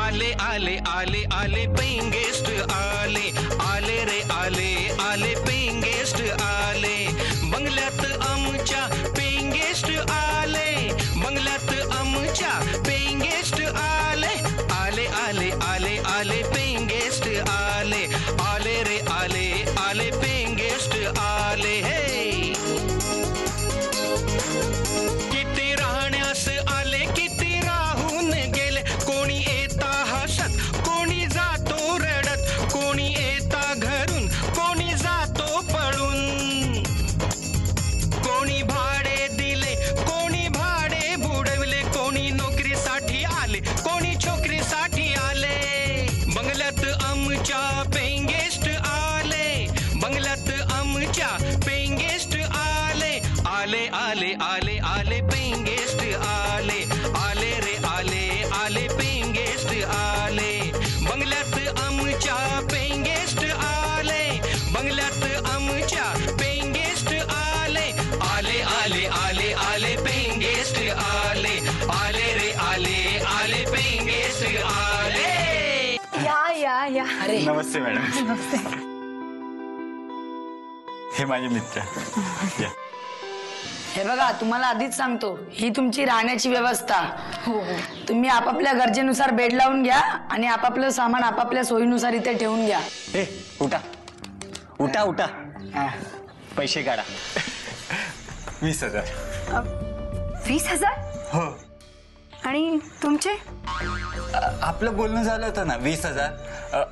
आले आले आले पेइंग गेस्ट आले आले रे आले आले पेइंग गेस्ट आले बंगल्यात आमच्या पेइंग गेस्ट आले बंगल्यात आमच्या पेइंग गेस्ट आले आले आले आले आले पेइंग गेस्ट आले आले रे आले आले पेइंग गेस्ट आले हे किती राहण्यास आले किती राहून गेले कोणी येता हसत कोणी जातो रडत कोणी येता घरून कोणी जातो पळून कोणी भाडे दिले कोणी भाडे बुडवले कोणी नोकरीसाठी आले कोणी छोकरीसाठी आले बंगल्यात आमच्या पेइंग गेस्ट आले बंगल्यात आमच्या पेइंग गेस्ट आले आले आले आले आले पेइंग गेस्ट आले आले रे आले आले पेइंग गेस्ट आले बंगल्यात आमच्या पेइंग गेस्ट आले बंगल्यात आमच्या पेइंग गेस्ट आले आले आले आले आले पेइंग गेस्ट आले आले रे आले आले पेइंग गेस्ट आले या अरे नमस्ते मॅडम. नमस्ते. हे माझे मित्र. हे बघा तुम्हाला आधीच सांगतो ही तुमची राहण्याची व्यवस्था. हो हो तुम्ही आपापल्या गरजेनुसार बेड लावून घ्या आणि आपापलं सामान आपापल्या सोयीनुसार इथे ठेवून घ्या. ए उठा उठा उठा. पैसे काढा. 20,000. 20,000? हो. आणि तुमचे? आपलं बोलणं झालं होतं ना 20,000.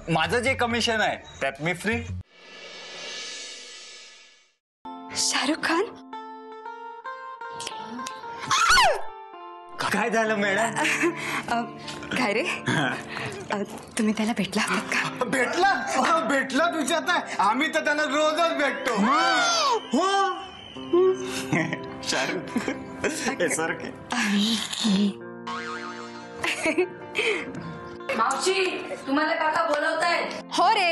माझं जे कमिशन आहे त्यात मी फ्री. शाहरुख खान? काय झालं मॅडम? काय रे तुम्ही त्याला भेटला होतात का? भेटला तुझ्यात आहे. आम्ही तर त्यांना रोजच भेटतो. हो शाहरुख सारखे. मावशी तुम्हाला काका बोलवतायत. हो रे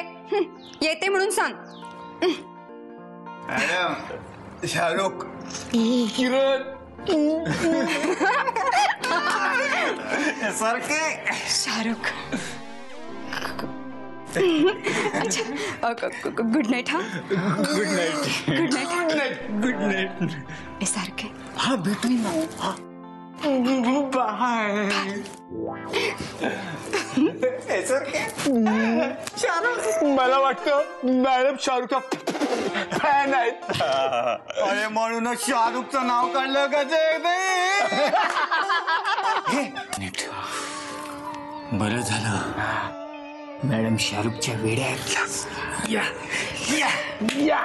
येते म्हणून सांग. मॅडम शाहरुख किरण सारखे. शाहरुख अच्छा गुड नाईट. हा good night. Good night. Good night. सारखे हा भेटू ना. मला वाटतं मॅडम शाहरुखचा फॅन आहेत. अरे म्हणूनच शाहरुखचं नाव काढलं का बरं झालं मॅडम शाहरुखच्या वेड्या आहेत. या या या.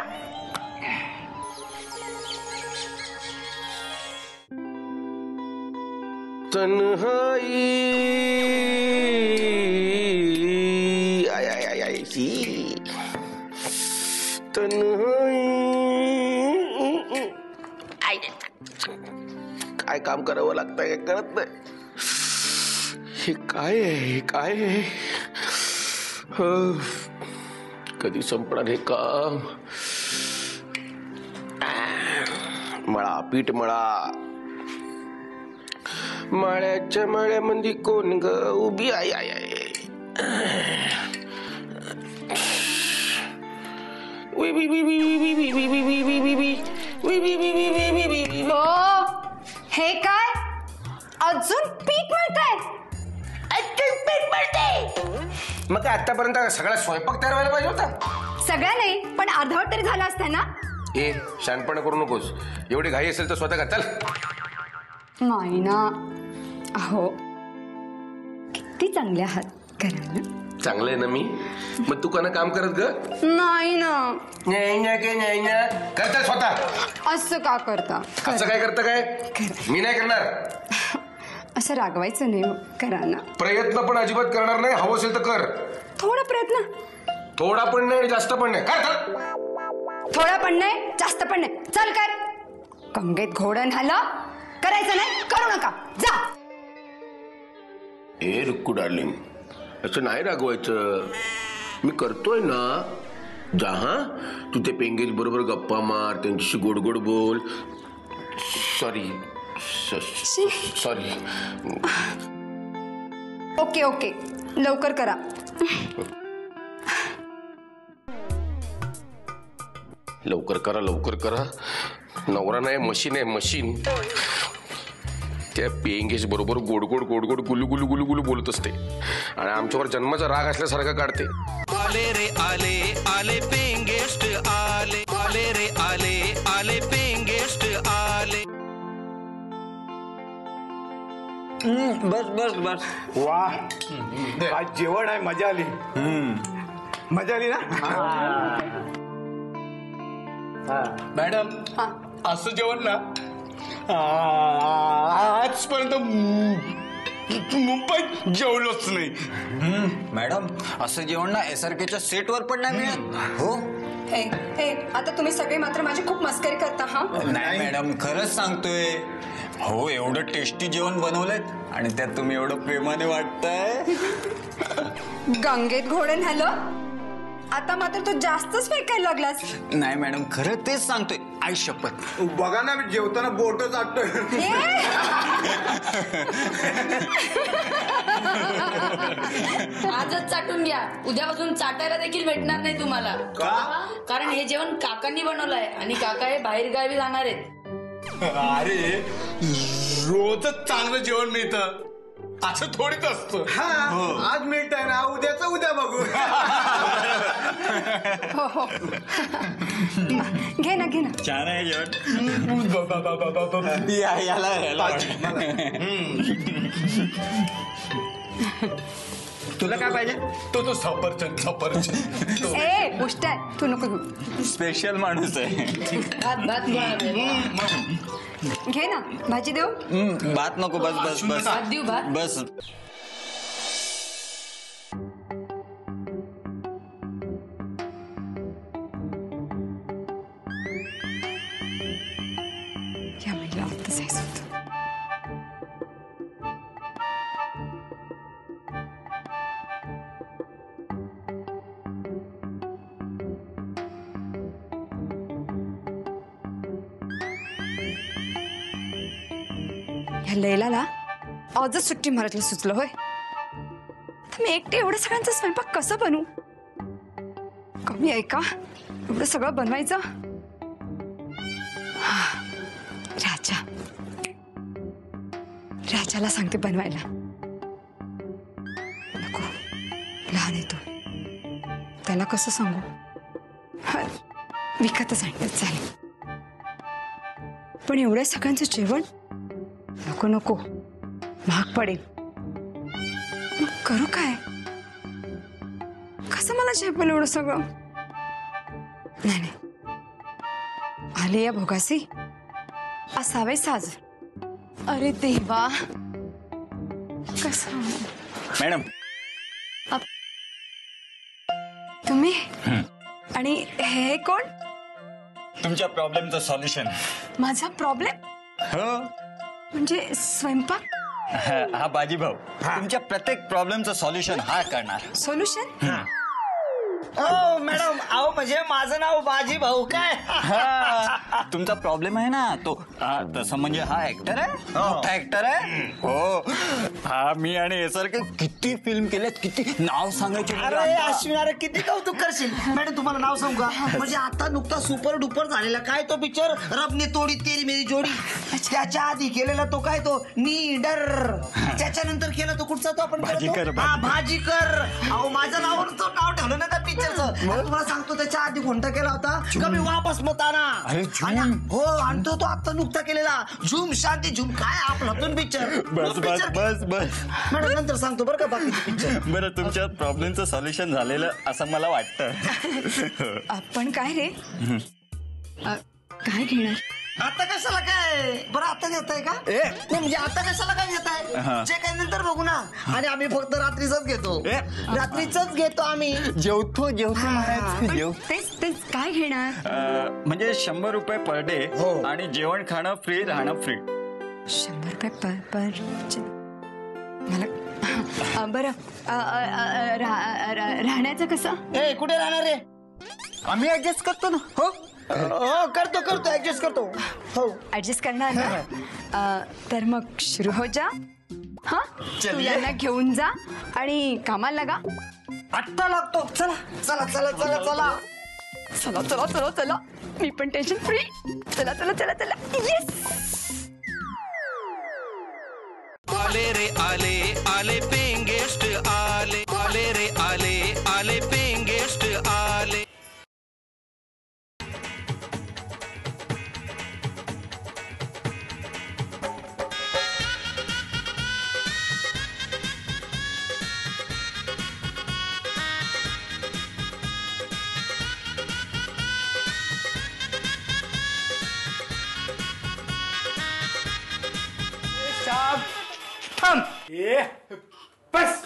तन्हाई आय आय आय आय ही तन्हाई काय काम करावं लागतंय काय कळत नाही. हे काय आहे काय आहे. कधी संपणार हे काम. मळा पीठ मळा. माळ्याच्या माळ्यामध्ये कोण ग उभी आय आय आय. हे काय अजून पीठ मळताय? मग काय आतापर्यंत सगळा स्वयंपाक तयार व्हायला पाहिजे होता. सगळ्या नाही पण अर्धवट तरी झाला असता ना. ए शानपणा करू नकोस. एवढी घाई असेल तर स्वतः कर. चल. नाही ना. अहो किती चांगले आहात घराला. चांगलं आहे ना मी. मग तू कोणा काम करत ग? नाही ना. नाही करता स्वतः. असं का करता? असं काय करतं काय? मी नाही करणार. असं रागवायचं नाही करा ना. प्रयत्न पण अजिबात करणार नाही. हवं असेल तर कर. थोडा प्रयत्न. थोडा पण नाही आणि जास्त पण नाही. कर. थोडा पण नाही जास्त पण नाही. चल कर. गंगेत घोडण झालं. करायचं नाही करू नका जा. ए रुक्कू डार्लिंग असं नाही रागवायचं. मी करतोय ना. जा हा. तू ते पेंगेज बरोबर गप्पा मार, त्यांच्याशी गोड गोड बोल. सॉरी. ओके ओके, लवकर करा. लवकर करा. नवरा नाही, मशीन आहे, मशीन. त्या पेंगेज बरोबर गोड गोड गुलू गुलू गुलू गुलू बोलत असते आणि आमच्यावर जन्माचा राग असल्यासारखं काढते. आले रे आले आले पेंगेस्ट आले, आले रे आले आले पेंगेस्ट आले. बस बस बस. वा, आज जेवण आहे, मजा आली. मजा आली ना मॅडम? असं जेवण ना आजपर्यंत मुंबईत जेवलोच नाही. मॅडम, असं जेवण ना SRKच्या सेटवर पण नाही मिळत. हो. हे आता तुम्ही सगळे मात्र माझी खूप मस्करी करता. हा नाही मॅडम, खरंच सांगतोय. हो, एवढं टेस्टी जेवण बनवलंय आणि त्यात तुम्ही एवढं प्रेमाने वाटताय. गंगेत घोडे झालं. आता मात्र तू जास्तच फेकायला लागलास. नाही मॅडम, खरं तेच सांगतोय. आई शपथ. बघा ना, मी जेवताना बोट चाटतोय. आजच चाटून घ्या, उद्यापासून चाटायला देखील भेटणार नाही तुम्हाला. कारण हे जेवण काकांनी बनवलंय आणि काका हे बाहेर गावी जाणार आहेत. अरे, रोजच चांगलं जेवण मिळतं असं थोडीच असतं. आज मिळत आहे ना, उद्याचं उद्या बघू. हो घे ना. छान आहे जेवण. याला तुला काय पाहिजे? तो सफरचंद. ए गोष्ट आहे, तू नको घेऊ. स्पेशल माणूस आहे. भात घे ना, भाजी देऊ. भात नको. बस बस बस भात देऊ. भात बस. या म्हटलं आता जायचं होतं. ह्या लैलाला आजच सुट्टी मारायला सुचलं होय. तर मी एकटे एवढं सगळ्यांचा स्वयंपाक कसं बनवू? कमी आहे का एवढं सगळं बनवायचं? राजाला सांगते बनवायला. नको, लहान आहे तो, त्याला कसं सांगू? विकतच आणलं चालेल, पण एवढ्या सगळ्यांचं जेवण नको, महाग पडेल. मग करू काय? कसं मला झेपेल एवढं सगळं? नाही, आली या भोगासी असावे साज. अरे देवा, कसं? मॅडम, तुम्ही आणि हे कोण? तुमच्या प्रॉब्लेमचं सॉल्युशन. माझा प्रॉब्लेम हो, म्हणजे स्वयंपाक? हा बाजीभाऊ तुमच्या प्रत्येक प्रॉब्लेमचं सॉल्युशन हा करणार. सोल्युशन? हो मॅडम, अहो म्हणजे माझं नाव बाजी भाऊ काय. तुमचा प्रॉब्लेम आहे ना तो तसं म्हणजे हा ऍक्टर आहे, मोठा ऍक्टर आहे. हो, हा मी आणि SRK किती फिल्म केल्यात, किती नाव सांगायचे. अरे अश्विन, अरे किती कौतुक करशील. मॅडम तुम्हाला नाव सांगू का? म्हणजे आता नुकता सुपर डुपर झालेला काय तो पिक्चर, रबने तोडी तेरी मेरी जोडी. त्याच्या आधी केलेला तो काय तो नीडर. त्याच्यानंतर केला तो कुठचा तो आपण भाजीकर. भाजीकर. अहो माझ्या नावावर तो नाव ठेवलं ना त्या पिक्चरचं. तुम्हाला सांगतो त्याच्या आधी कोणता केला होता, कमी वापस मत आना. हो, आणि तो आता नुकता केलेला झूम शांती झूम. काय आपला पिक्चर. बस बस बस बस मॅडम नंतर सांगतो बरं का बाकीचे पिक्चर. बरं, तुमच्या प्रॉब्लेमचं सॉल्युशन झालेलं असं मला वाटतं. आपण काय रे, काय घेणार? आता कशाला काय बरं, आता घेताय का? नाही म्हणजे आता कशाला काय घेताय, जे काही नंतर बघू ना. आणि आम्ही फक्त रात्रीच घेतो, रात्रीच घेतो आम्ही. जेवतो महाराज, जेव. तेच काय घेणार? म्हणजे 100 रुपये पर डे आणि जेवण खाणं फ्री, राहणं फ्री. 100 रुपये पर मला बरं. राहण्याचं कसं? ए कुठे राहणार रे? आम्ही ऍडजस्ट करतो ना. हो हो करतो ऍडजस्ट करतो. हो ऍडजस्ट करणार ना तर मग सुरू हो जा. हा तू यांना घेऊन जा आणि कामाला लागा. आत्ता लागतो. चला चला चला चला चला चला चला चला चला मी पण टेन्शन फ्री. चला चला चला चला येस. आले रे आले आले पेइंग गेस्ट आले. आले रे आले आले पेइंग गेस्ट आले. बस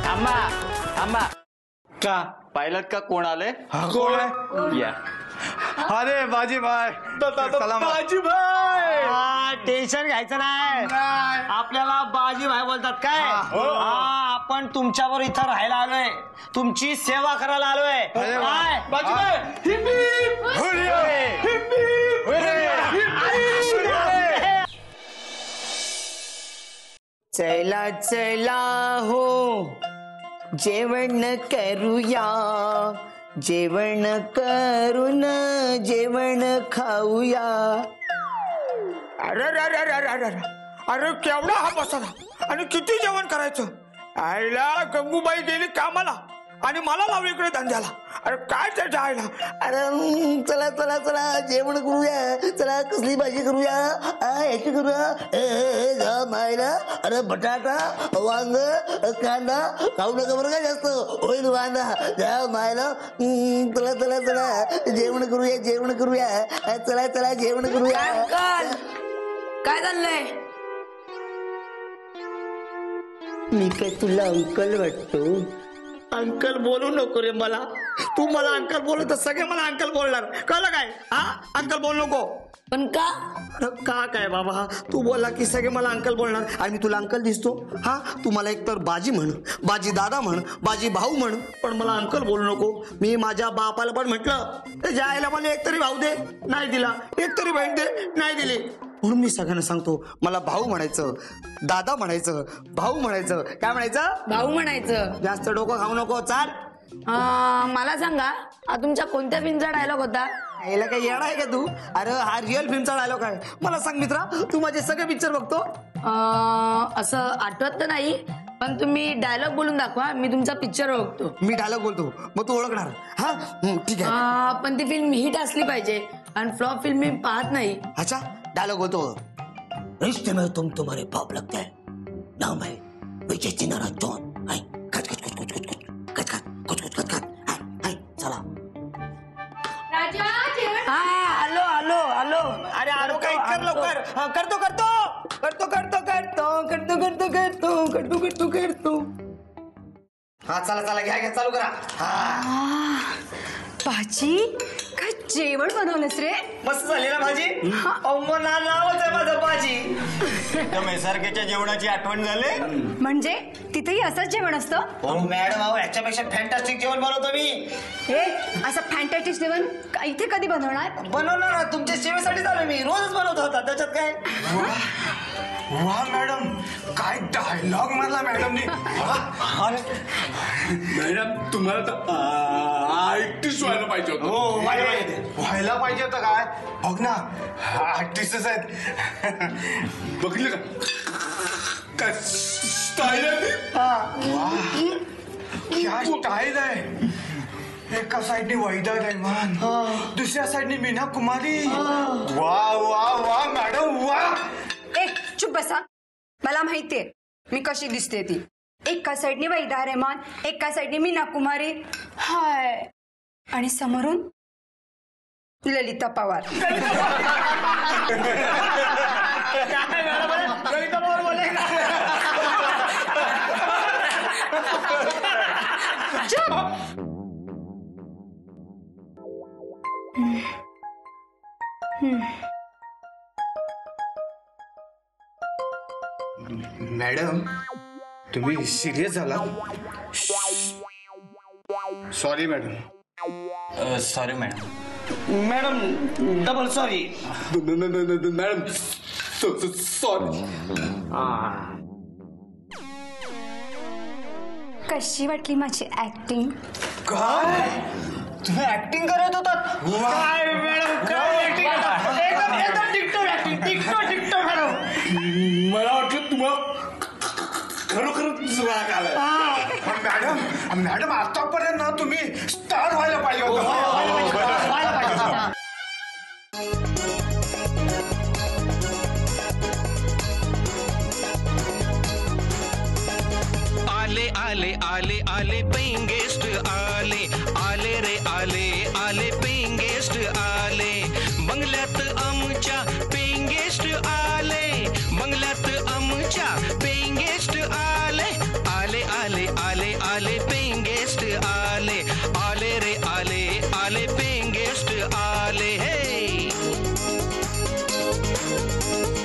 थांबा थांबा. का पाहिलं का कोण आले? कोण आहे? या. अरे बाजीभाई. बाजीभाई टेन्शन घ्यायचं नाही. आपल्याला बाजीभाई बोलतात काय. आपण तुमच्यावर इथं राहायला आलोय. तुमची सेवा करायला आलोय. काय Bajibhai hip hip hurray. Hip hip hurray. चला चला हो जेवण करूया. जेवण करून जेवण खाऊया. अरे केवढा हा बसाला आणि किती जेवण करायचं. आईला गंगूबाई गेली कामाला आणि मला लावली इकडे धंद्याला. अरे काय त्याच्या आईला. अरे चला चला चला जेवण करूया. चला कसली भाजी करूया. ह्याची करूया मायला. अरे बटाटा वांग कांदा खाऊ नका बरं का जास्त होईल वांदा. जा मायला. चला चला चला जेवण करूया जेवण करूया. चला चला जेवण करूया. अंकल काय चाललंय? मी काय तुला अंकल वाटतो. अंकल बोलू नको रे मला. तू मला अंकल बोलत तर सगळे मला अंकल बोलणार. कळलं काय. हा अंकल बोल नको. पण का? अरे का काय बाबा. तू बोलला की सगळे मला अंकल बोलणार आणि मी तुला अंकल दिसतो. हा तू मला एकतर बाजी म्हण बाजी दादा म्हण बाजी भाऊ म्हण पण मला अंकल बोलू नको. मी माझ्या बापाला पण म्हटलं जायला मला एकतरी भाऊ दे नाही दिला. एकतरी बहीण दे नाही दिली. म्हणून मी सगळ्यांना सांगतो मला भाऊ म्हणायचं दादा म्हणायचं भाऊ म्हणायचं. काय म्हणायचं? भाऊ म्हणायचं. जास्त डोकं खाऊ नको. चाल. मला सांगा तुमच्या कोणत्या फिल्मचा डायलॉग होता? याला काही येणार आहे का तू. अरे हा रिअल फिल्मचा डायलॉग आहे. मला सांग मित्रा तू माझे सगळे पिक्चर बघतो. असं आठवत तर नाही पण तुम्ही डायलॉग बोलून दाखवा मी तुमचा पिक्चर बघतो. मी डायलॉग बोलतो मग तू ओळखणार. हा ठीक आहे. पण ती फिल्म हिट असली पाहिजे आणि फ्लॉप फिल्म मी पाहत नाही. अच्छा डायलॉग बोलतो. रिश्ते में तुम तुम्हारे बाप लगते हैं ना मैं विजय चिनारा जॉन. हाय कच कच कच कच कच कच कच कच कच कच कच. हाय चला. आलो आलो आलो. अरे आलो काय कर लवकर. करतो करतो करतो करतो करतो करतो करतो करतो करतो करतो करतो. हा चला चला घ्या घ्या चालू करा. भाजी काय जेवण बनवलंस रे. मस्त झाली ना भाजी. मला नावच आहे माझं भाजी. मेसारखेच्या जेवणाची आठवण झाली. म्हणजे तिथेही असंच जेवण असतं. हो मॅडम अहो ह्याच्यापेक्षा फॅन्टास्टिक जेवण बनवतो मी. हे असं फॅन्टॅस्टिक जेवण इथे कधी बनवणार. बनवणार ना तुमच्या सेवेसाठी झालं मी. रोजच बनवत होता त्याच्यात काय. वा मॅडम काय डायलॉग मारला मॅडमनी. मॅडम तुम्हाला तर आर्टिस्ट व्हायला पाहिजे होतं. हो व्हायला पाहिजे होतं काय. बघ ना आर्टिस्टच आहेत. बघितलं का स्टाईल आहे क्या स्टाईल आहे. एका साईडने वैदा रहमान, दुसऱ्या साईडने मीना कुमारी. वा वा वा मॅडम वा. ए चुप बसा. मला माहितीये मी कशी दिसते ती. एका साईडने वैदा रहमान, एका साईडने मीना कुमारी, हाय, आणि समोरून ललिता पवार. मॅडम तुम्ही सिरियस झाला. Sorry madam. Sorry madam. Madam double sorry. Madam sorry. कशी वाटली माझी ऍक्टिंग? काय तुम्ही ऍक्टिंग करत होतात. काय मॅडम काय ऍक्टिंग. एकदम टिकटॉक ऍक्टिंग. TikTok madam. मला वाटलं तुम्हाला खरोखरच राग आलाय. मॅडम मॅडम आतापर्यंत ना तुम्ही स्टार व्हायला पाहिजे होतं. आले आले आले आले पेइंग गेस्ट आले आले रे आले आले पेइंग गेस्ट आले. बंगल्यात आमच्या पेइंग गेस्ट आले. बंगल्यात आमच्या पेइंग गेस्ट आले. आले आले आले आले पेइंग गेस्ट आले आले रे आले आले पेइंग गेस्ट आले. हे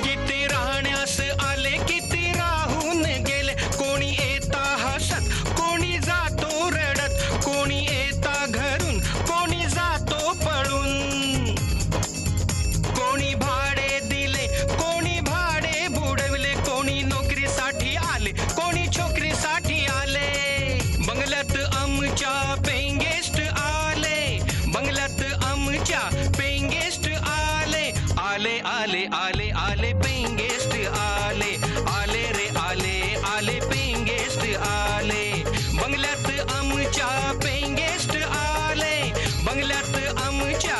किती राहण्यास आले किती राहून गेले. कोणी येता हसत कोणी जातो रडत. कोणी येता घरून कोणी जातो पळून. कोणी भाडे दिले कोणी भाडे बुडवले. कोणी नोकरीसाठी आले कोणी छोकरीसाठी आले. बंगल्यात आमच्या पेइंग गेस्ट आले. बंगल्यात आमच्या पेइंग गेस्ट आले. आले आले आले आले पेइंग गेस्ट आले आले रे आले आले पेइंग गेस्ट आले. बंगल्यात आमच्या पेइंग गेस्ट आले. बंगल्यात आमच्या